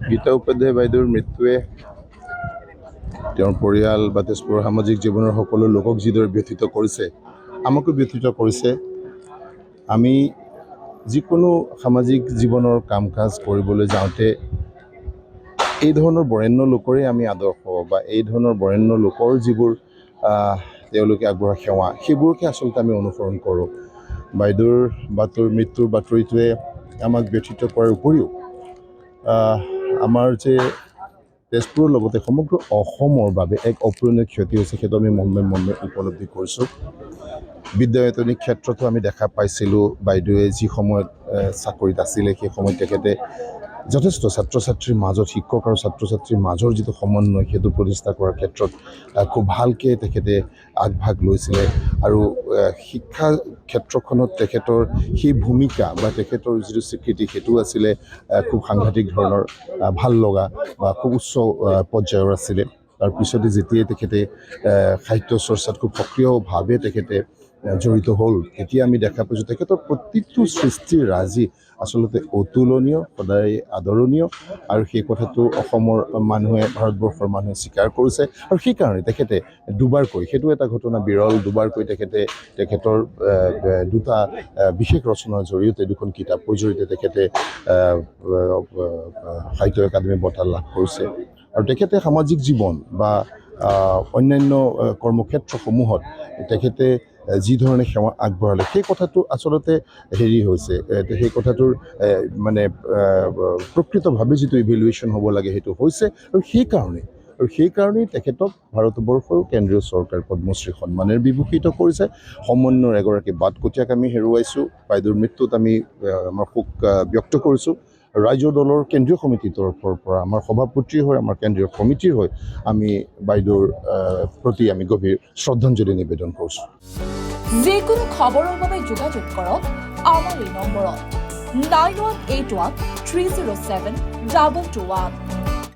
গীতা উপাধ্যায় বাইদেউৰ মৃত্যুৱে তেওঁৰ পৰিয়াল বা তেজপুৰৰ সামাজিক জীৱনৰ সকলো লোকক যিদৰে ব্যথিত কৰিছে, আমাকো ব্যথিত কৰিছে। আমি যিকোনো সামাজিক জীৱনৰ কাম কাজ কৰিবলৈ যাওঁতে এই ধৰণৰ বৰেণ্য লোকৰে আমি আদৰ্শ বা এই ধৰণৰ বৰেণ্য লোকৰ যিবোৰ তেওঁলোকে আগবঢ়োৱা সেৱা, সেইবোৰকে আচলতে আমি অনুসৰণ কৰোঁ। বাইদেউৰ মৃত্যুৰ বাতৰিটোৱে আমাক ব্যথিত কৰাৰ উপৰিও আমাৰ যে তেজপুৰৰ লগতে সমগ্ৰ অসমৰ বাবে এক অপূৰণীয় ক্ষতি হৈছে, সেইটো আমি মৰ্মে উপলব্ধি কৰিছোঁ। বিদ্যায়তনিক ক্ষেত্ৰতো আমি দেখা পাইছিলোঁ, বাইদেৱে যি সময়ত চাকৰিত আছিলে সেই সময়ত তেখেতে যথেষ্ট ছাত্ৰ ছাত্ৰীৰ মাজত, শিক্ষক আৰু ছাত্ৰ ছাত্ৰীৰ মাজৰ যিটো সমন্বয়, সেইটো প্ৰতিষ্ঠা কৰাৰ ক্ষেত্ৰত খুব ভালকৈ তেখেতে আগভাগ লৈছিলে। আৰু শিক্ষা ক্ষেত্ৰখনত তেখেতৰ সেই ভূমিকা বা তেখেতৰ যিটো স্বীকৃতি, সেইটো আছিলে খুব সাংঘাতিক ধৰণৰ ভাল লগা বা খুব উচ্চ পৰ্যায়ৰ আছিলে। তাৰপিছতে যেতিয়াই তেখেতে সাহিত্য চৰ্চাত খুব সক্ৰিয়ভাৱে তেখেতে জড়িত হ'ল, তেতিয়া আমি দেখা পাইছোঁ তেখেতৰ প্ৰতিটো সৃষ্টিৰাজি আচলতে অতুলনীয়, সদায় আদৰণীয়। আৰু সেই কথাটো অসমৰ মানুহে, ভাৰতবৰ্ষৰ মানুহে স্বীকাৰ কৰিছে। আৰু সেইকাৰণে তেখেতে দুবাৰকৈ, সেইটো এটা ঘটনা বিৰল, দুবাৰকৈ তেখেতৰ দুটা বিশেষ ৰচনাৰ জৰিয়তে, দুখন কিতাপৰ জৰিয়তে তেখেতে সাহিত্য একাডেমী বঁটা লাভ কৰিছে। আৰু তেখেতে সামাজিক জীৱন বা অন্যান্য কৰ্মক্ষেত্ৰসমূহত তেখেতে যি ধৰণে সেৱা আগবঢ়ালে, সেই কথাটো আচলতে হৈছে, সেই কথাটোৰ মানে প্ৰকৃতভাৱে যিটো ইভেলুৱেশ্যন হ'ব লাগে, সেইটো হৈছে। আৰু সেইকাৰণেই তেখেতক ভাৰতবৰ্ষৰ কেন্দ্ৰীয় চৰকাৰ পদ্মশ্ৰী সন্মানেৰে বিভূষিত কৰিছে। সমন্বয়ৰ এগৰাকী বাটকটীয়াক আমি হেৰুৱাইছোঁ। বাইদেউৰ মৃত্যুত আমি আমাৰ শোক ব্যক্ত কৰিছোঁ। ৰাইজৰ দলৰ কেন্দ্ৰীয় সমিতিৰ তৰফৰ পৰা আমাৰ সভাপতিৰ হৈ, আমাৰ কেন্দ্ৰীয় কমিটিৰ হৈ আমি বাইদেউৰ প্ৰতি আমি গভীৰ শ্ৰদ্ধাঞ্জলি নিবেদন কৰিছোঁ। যিকোনো খবৰৰ বাবে যোগাযোগ কৰক আমাৰ এই নম্বৰত 9181 307 221।